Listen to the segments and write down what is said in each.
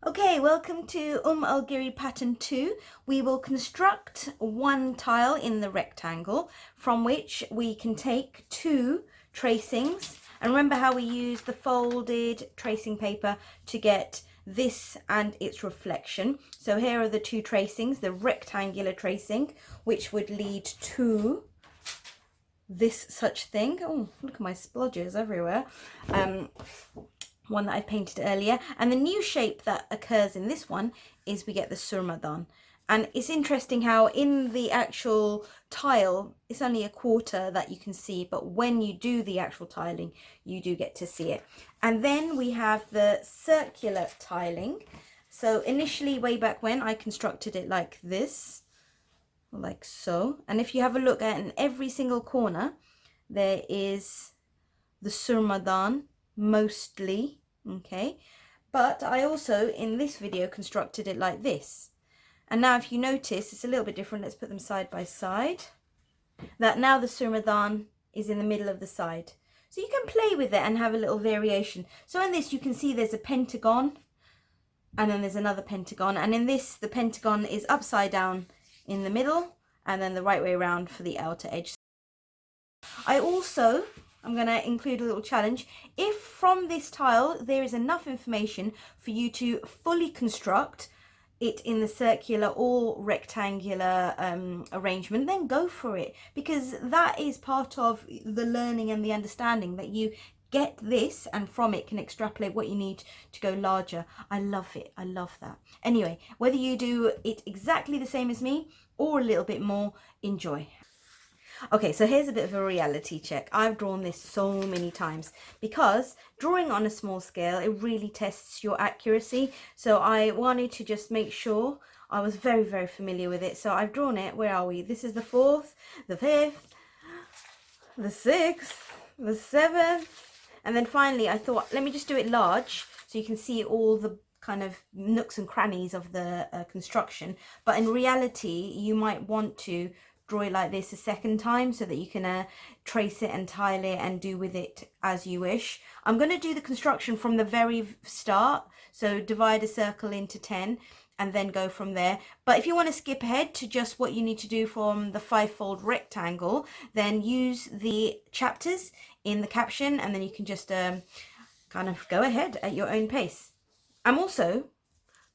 Okay, welcome to Al Girih pattern 2. We will construct one tile in the rectangle from which we can take two tracings. And remember how we use the folded tracing paper to get this and its reflection. So here are the two tracings, the rectangular tracing, which would lead to this such thing. Oh, look at my splodges everywhere. One that I painted earlier, and the new shape that occurs in this one is we get the surmadan. And it's interesting how in the actual tile it's only a quarter that you can see, but when you do the actual tiling you do get to see it. And then we have the circular tiling. So initially, way back when, I constructed it like this, like so, and if you have a look at in every single corner there is the surmadan mostly, okay, but I also in this video constructed it like this. And now if you notice, it's a little bit different. Let's put them side by side. That now the surmadan is in the middle of the side, so you can play with it and have a little variation. So in this you can see there's a pentagon and then there's another pentagon, and in this the pentagon is upside down in the middle and then the right way around for the outer edge. I'm going to include a little challenge. If from this tile there is enough information for you to fully construct it in the circular or rectangular arrangement, then go for it, because that is part of the learning and the understanding that you get this and from it can extrapolate what you need to go larger. I love it. I love that. Anyway, whether you do it exactly the same as me or a little bit more, enjoy. Okay, so here's a bit of a reality check. I've drawn this so many times because drawing on a small scale, it really tests your accuracy. So I wanted to just make sure I was very, very familiar with it. So I've drawn it. Where are we? This is the 4th, the 5th, the 6th, the 7th. And then finally, I thought, let me just do it large so you can see all the kind of nooks and crannies of the construction. But in reality, you might want to draw it like this a second time so that you can trace it and tile it and do with it as you wish. I'm going to do the construction from the very start, so divide a circle into 10 and then go from there. But if you want to skip ahead to just what you need to do from the fivefold rectangle, then use the chapters in the caption and then you can just kind of go ahead at your own pace. I'm also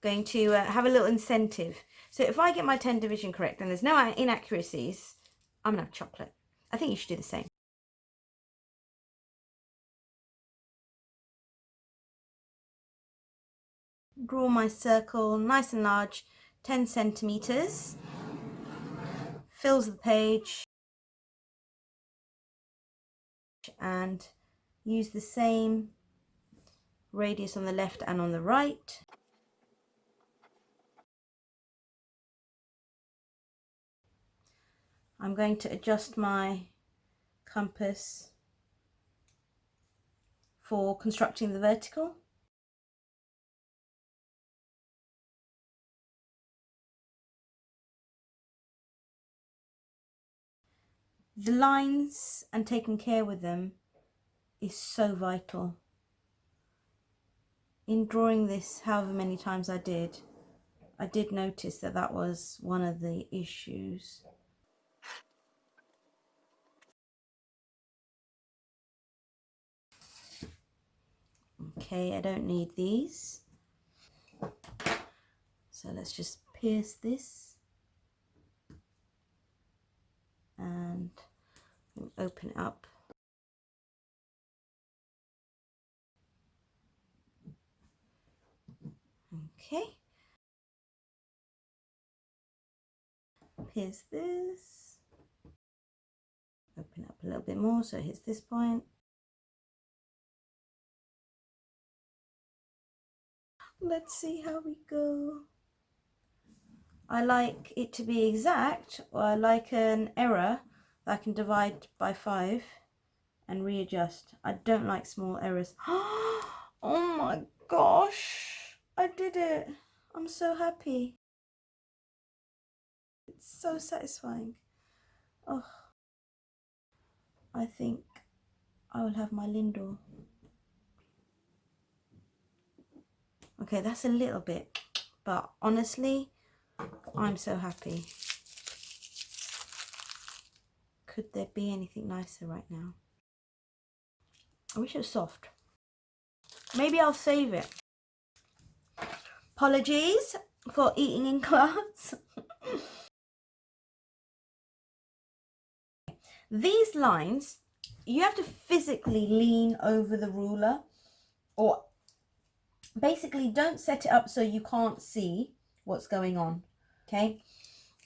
going to have a little incentive. So if I get my 10 division correct and there's no inaccuracies, I'm going to have chocolate. I think you should do the same. Draw my circle nice and large, 10 centimeters. Fills the page. And use the same radius on the left and on the right. I'm going to adjust my compass for constructing the vertical. The lines and taking care with them is so vital. In drawing this however many times I did notice that that was one of the issues. Okay, I don't need these. So let's just pierce this and open it up. Okay. Pierce this. Open up a little bit more so it hits this point. Let's see how we go. I like it to be exact, or I like an error that I can divide by 5 and readjust. I don't like small errors. Oh my gosh, I did it. I'm so happy. It's so satisfying. Oh, I think I will have my Lindor. Okay, that's a little bit, but honestly, I'm so happy. Could there be anything nicer right now? I wish it was soft. Maybe I'll save it. Apologies for eating in class. These lines, you have to physically lean over the ruler, or basically don't set it up so you can't see what's going on, okay?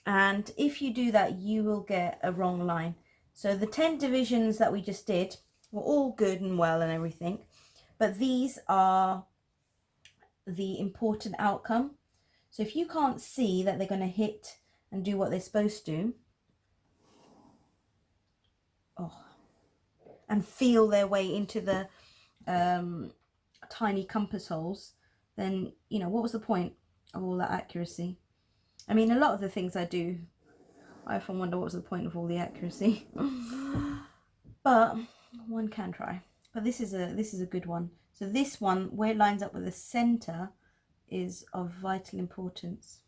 And if you do that, you will get a wrong line. So the 10 divisions that we just did were all good and well and everything, but these are the important outcome. So if you can't see that they're going to hit and do what they're supposed to, and feel their way into the tiny compass holes, then, you know, what was the point of all that accuracy? I mean, a lot of the things I do, I often wonder what was the point of all the accuracy. But one can try. But this is a good one. So this one, where it lines up with the center, is of vital importance.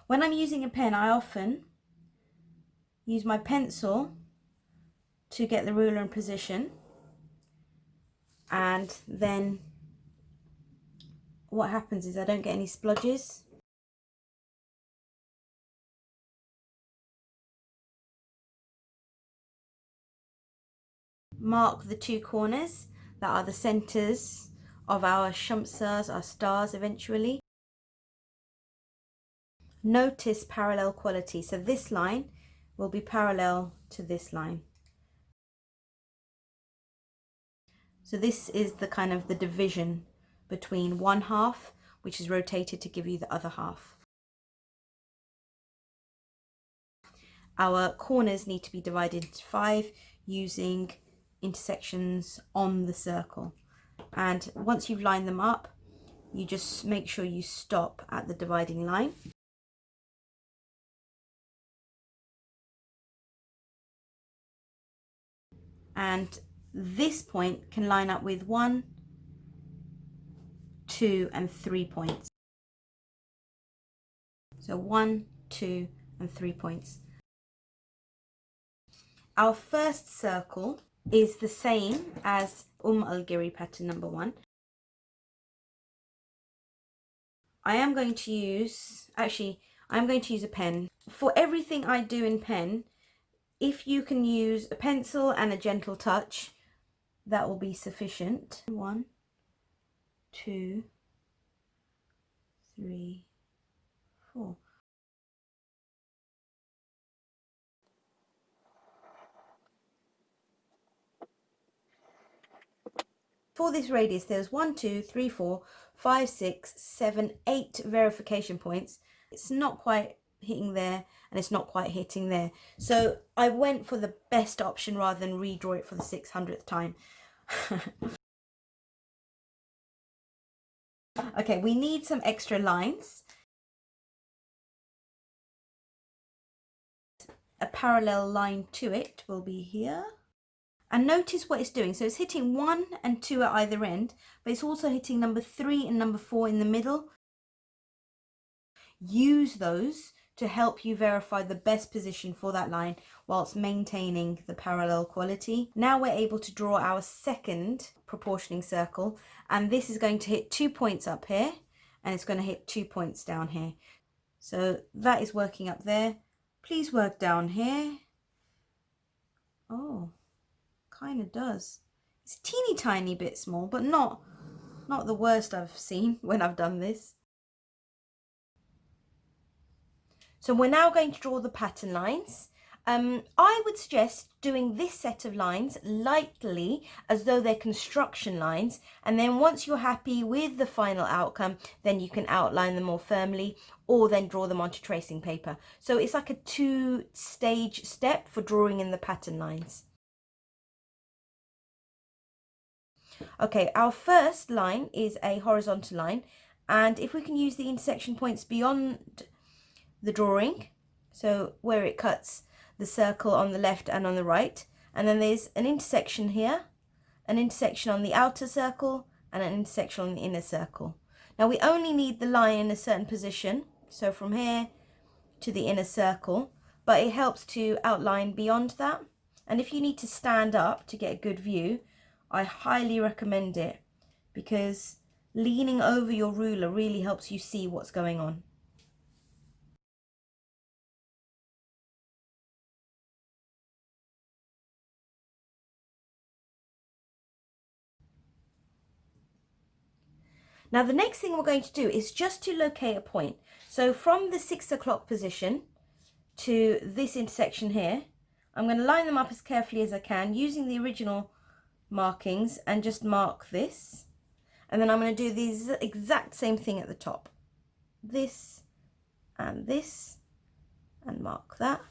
When I'm using a pen, I often use my pencil to get the ruler in position, and then what happens is I don't get any splodges. Mark the two corners that are the centers of our shamsas, our stars eventually. Notice parallel quality. So this line will be parallel to this line. So this is the kind of the division between one half, which is rotated to give you the other half. Our corners need to be divided into 5 using intersections on the circle. And once you've lined them up, you just make sure you stop at the dividing line. And this point can line up with 1, 2, and 3 points. So 1, 2, and 3 points. Our first circle is the same as Al Girih pattern number 1. I'm going to use a pen. For everything I do in pen, if you can use a pencil and a gentle touch, that will be sufficient. 1, 2, 3, 4. For this radius, there's 1, 2, 3, 4, 5, 6, 7, 8 verification points. It's not quite hitting there, and it's not quite hitting there. So I went for the best option rather than redraw it for the 600th time. Okay, we need some extra lines. A parallel line to it will be here. And notice what it's doing. So it's hitting 1 and 2 at either end, but it's also hitting number 3 and number 4 in the middle. Use those to help you verify the best position for that line whilst maintaining the parallel quality. Now we're able to draw our second proportioning circle, and this is going to hit 2 points up here, and it's going to hit 2 points down here. So that is working up there. Please work down here. Oh, kind of does. It's a teeny tiny bit small, but not the worst I've seen when I've done this. So we're now going to draw the pattern lines. I would suggest doing this set of lines lightly as though they're construction lines, and then once you're happy with the final outcome, then you can outline them more firmly or then draw them onto tracing paper. So it's like a 2-stage step for drawing in the pattern lines. Okay, our first line is a horizontal line, and if we can use the intersection points beyond the drawing, So where it cuts the circle on the left and on the right. And then there's an intersection here, an intersection on the outer circle, and an intersection on the inner circle. Now we only need the line in a certain position, so from here to the inner circle, but it helps to outline beyond that. And if you need to stand up to get a good view, I highly recommend it, because leaning over your ruler really helps you see what's going on. Now the next thing we're going to do is just to locate a point. So from the 6 o'clock position to this intersection here, I'm going to line them up as carefully as I can using the original markings and just mark this. And then I'm going to do the exact same thing at the top. This, and mark that.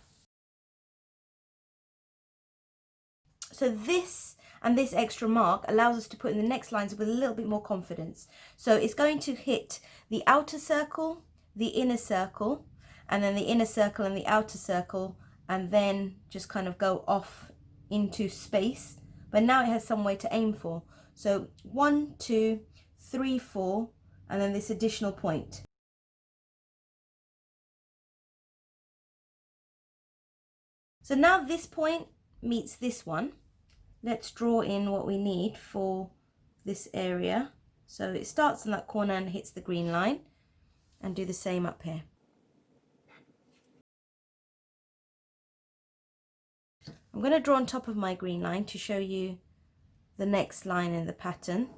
So this and this extra mark allows us to put in the next lines with a little bit more confidence. So it's going to hit the outer circle, the inner circle, and then the inner circle and the outer circle, and then just kind of go off into space. But now it has some way to aim for. So 1, 2, 3, 4, and then this additional point. So now this point meets this one. Let's draw in what we need for this area. So it starts in that corner and hits the green line, and do the same up here. I'm going to draw on top of my green line to show you the next line in the pattern.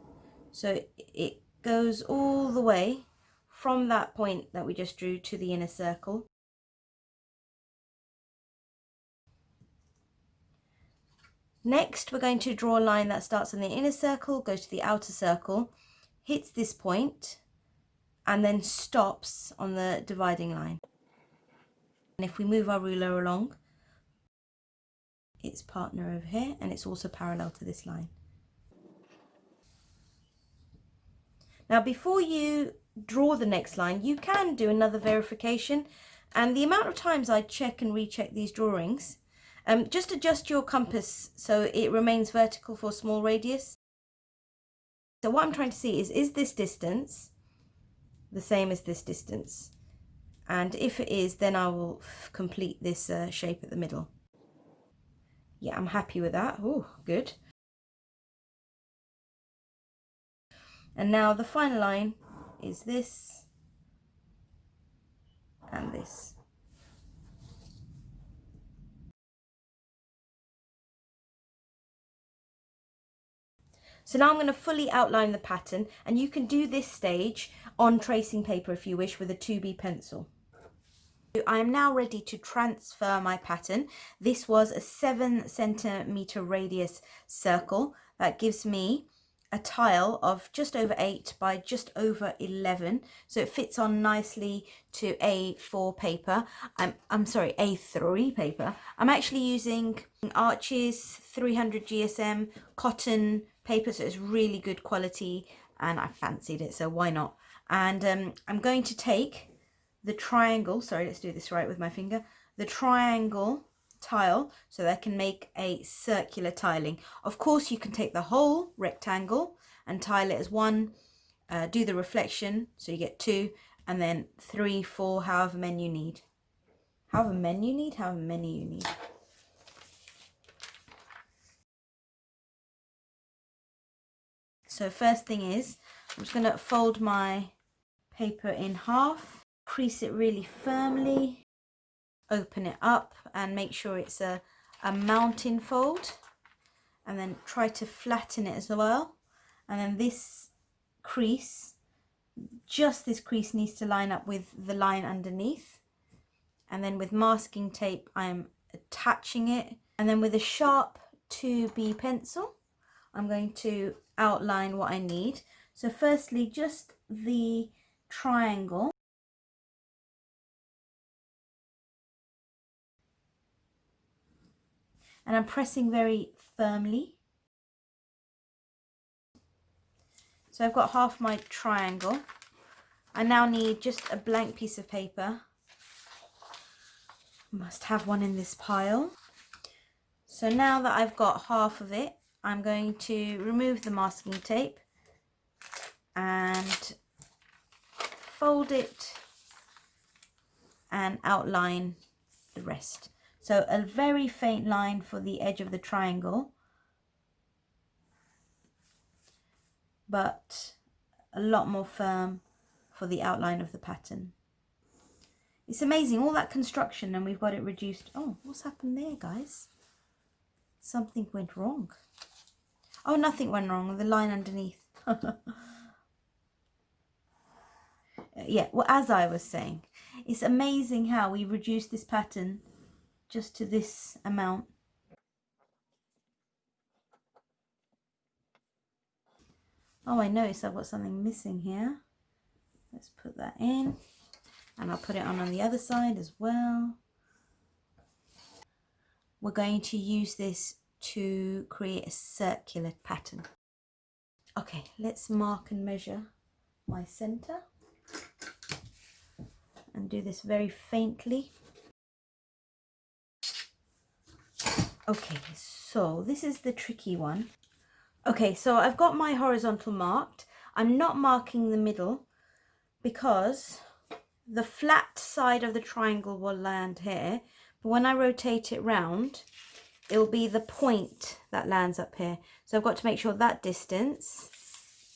So it goes all the way from that point that we just drew to the inner circle. Next, we're going to draw a line that starts in the inner circle, goes to the outer circle, hits this point, and then stops on the dividing line. And if we move our ruler along, its partner over here, and it's also parallel to this line. Now, before you draw the next line, you can do another verification, and the amount of times I check and recheck these drawings, just adjust your compass so it remains vertical for a small radius. So what I'm trying to see is this distance the same as this distance? And if it is, then I will complete this shape at the middle. Yeah, I'm happy with that. Oh, good. And now the final line is this and this. So now I'm going to fully outline the pattern, and you can do this stage on tracing paper if you wish with a 2B pencil. I am now ready to transfer my pattern. This was a 7 centimeter radius circle that gives me a tile of just over 8 by just over 11, so it fits on nicely to A4 paper. I'm sorry, A3 paper. I'm actually using Arches 300 GSM cotton paper, so it's really good quality, and I fancied it, so why not? And I'm going to take the triangle, sorry, let's do this right with my finger, the triangle tile, so that I can make a circular tiling. Of course, you can take the whole rectangle and tile it as one, do the reflection, so you get 2, and then 3, 4, however many you need. However many you need. So first thing is, I'm just going to fold my paper in half, crease it really firmly, open it up and make sure it's a mountain fold, and then try to flatten it as well. And then this crease, just this crease, needs to line up with the line underneath. And then with masking tape I'm attaching it, and then with a sharp 2B pencil I'm going to outline what I need. So firstly, just the triangle, and I'm pressing very firmly. So I've got half my triangle. I now need just a blank piece of paper, Must have one in this pile. So now that I've got half of it, I'm going to remove the masking tape and fold it and outline the rest. So a very faint line for the edge of the triangle, but a lot more firm for the outline of the pattern. It's amazing, all that construction, and we've got it reduced. Oh, what's happened there, guys? Something went wrong. Oh, nothing went wrong, the line underneath. Yeah, well, as I was saying, it's amazing how we reduced this pattern just to this amount. Oh, I noticed I've got something missing here. Let's put that in, and I'll put it on the other side as well. We're going to use this to create a circular pattern. Okay, let's mark and measure my center and do this very faintly. Okay, so this is the tricky one. Okay, so I've got my horizontal marked. I'm not marking the middle because the flat side of the triangle will land here, but when I rotate it round, it'll be the point that lands up here. So I've got to make sure that distance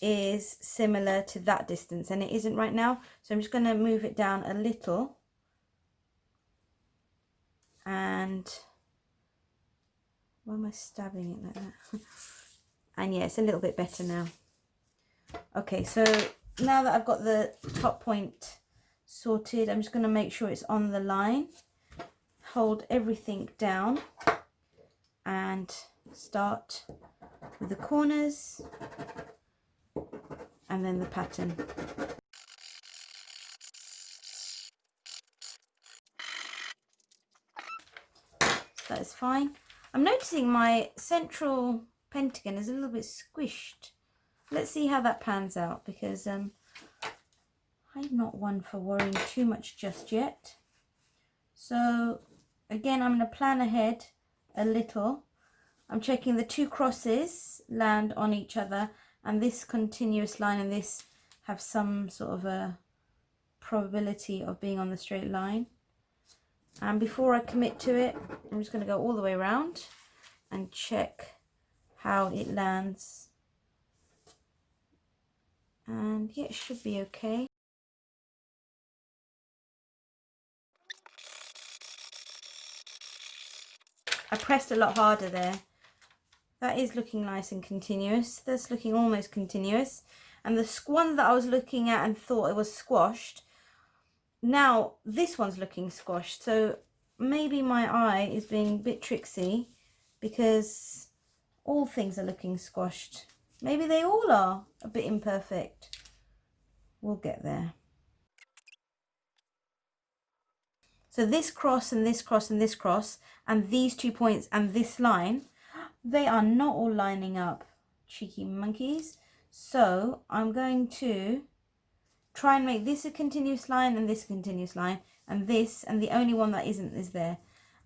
is similar to that distance, and it isn't right now. So I'm just going to move it down a little, and why am I stabbing it like that? And yeah, it's a little bit better now. Okay, so now that I've got the top point sorted, I'm just going to make sure it's on the line, hold everything down, and start with the corners and then the pattern. So that is fine. I'm noticing my central pentagon is a little bit squished. Let's see how that pans out, because I'm not one for worrying too much just yet. So again, I'm going to plan ahead a little. I'm checking the two crosses land on each other, and this continuous line and this have some sort of a probability of being on the straight line. And before I commit to it, I'm just going to go all the way around and check how it lands. And yeah, it should be okay. I pressed a lot harder there. That is looking nice and continuous. That's looking almost continuous. And the one that I was looking at and thought it was squashed, now this one's looking squashed. So maybe my eye is being a bit tricksy, because all things are looking squashed. Maybe they all are a bit imperfect. We'll get there. So this cross and this cross and this cross and these 2 points and this line, they are not all lining up, cheeky monkeys. So I'm going to try and make this a continuous line and this a continuous line, and this, and the only one that isn't is there.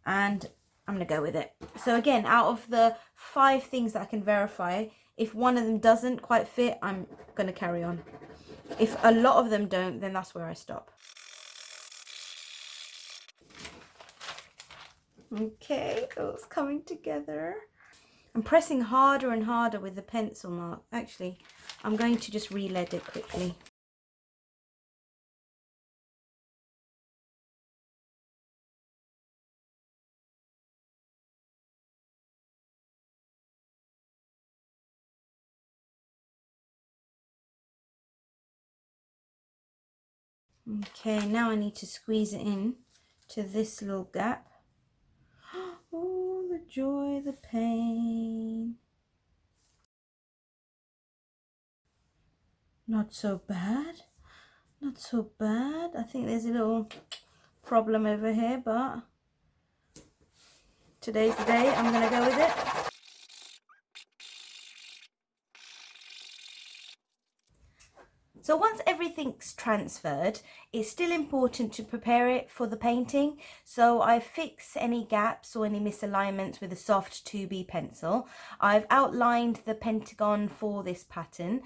And I'm going to go with it. So again, out of the 5 things that I can verify, if one of them doesn't quite fit, I'm going to carry on. If a lot of them don't, then that's where I stop. Okay, it's coming together. I'm pressing harder and harder with the pencil mark. Actually, I'm going to just re-lead it quickly. Okay, now I need to squeeze it in to this little gap. Oh, the joy, the pain. Not so bad. Not so bad. I think there's a little problem over here, but today's the day. I'm going to go with it. So once everything's transferred, it's still important to prepare it for the painting. So I fix any gaps or any misalignments with a soft 2B pencil. I've outlined the pentagon for this pattern,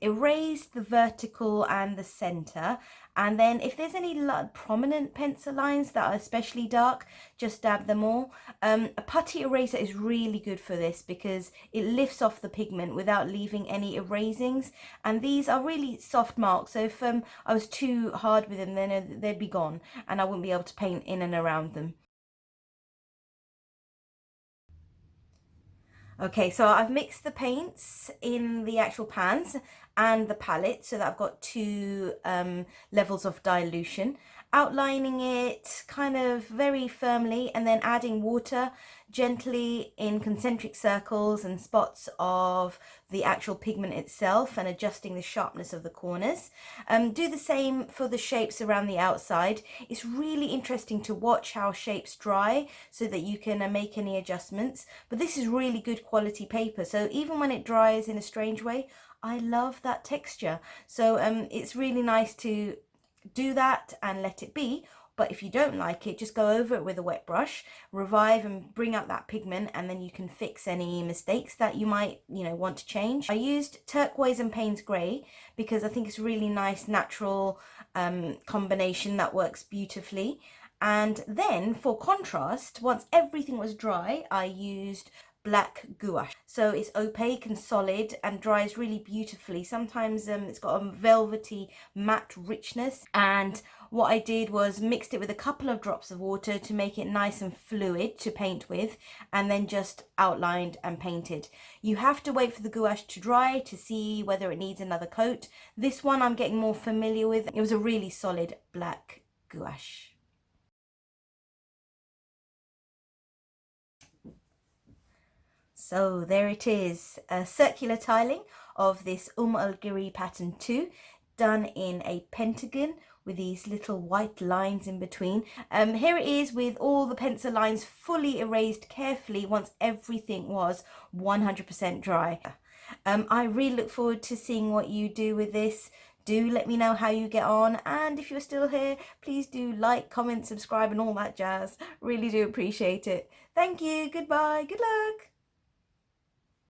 erased the vertical and the center, and then if there's any prominent pencil lines that are especially dark, just dab them all. A putty eraser is really good for this because it lifts off the pigment without leaving any erasings, and these are really soft marks, so if I was too hard with them, then they'd be gone and I wouldn't be able to paint in and around them. Okay, so I've mixed the paints in the actual pans and the palette so that I've got two levels of dilution, outlining it kind of very firmly and then adding water gently in concentric circles and spots of the actual pigment itself and adjusting the sharpness of the corners. Do the same for the shapes around the outside. It's really interesting to watch how shapes dry so that you can make any adjustments, but this is really good quality paper, so even when it dries in a strange way, I love that texture. So it's really nice to do that and let it be. But if you don't like it, just go over it with a wet brush, revive and bring out that pigment, and then you can fix any mistakes that you might, want to change. I used turquoise and Payne's grey because I think it's a really nice natural combination that works beautifully. And then for contrast, once everything was dry, I used black gouache. So it's opaque and solid and dries really beautifully. Sometimes it's got a velvety matte richness, and what I did was mixed it with a couple of drops of water to make it nice and fluid to paint with, and then just outlined and painted. You have to wait for the gouache to dry to see whether it needs another coat. This one I'm getting more familiar with. It was a really solid black gouache. So there it is, a circular tiling of this Al Girih pattern 2, done in a pentagon with these little white lines in between. Here it is with all the pencil lines fully erased carefully once everything was 100% dry. I really look forward to seeing what you do with this. Do let me know how you get on, and if you're still here, please do like, comment, subscribe and all that jazz. Really do appreciate it. Thank you, goodbye, good luck.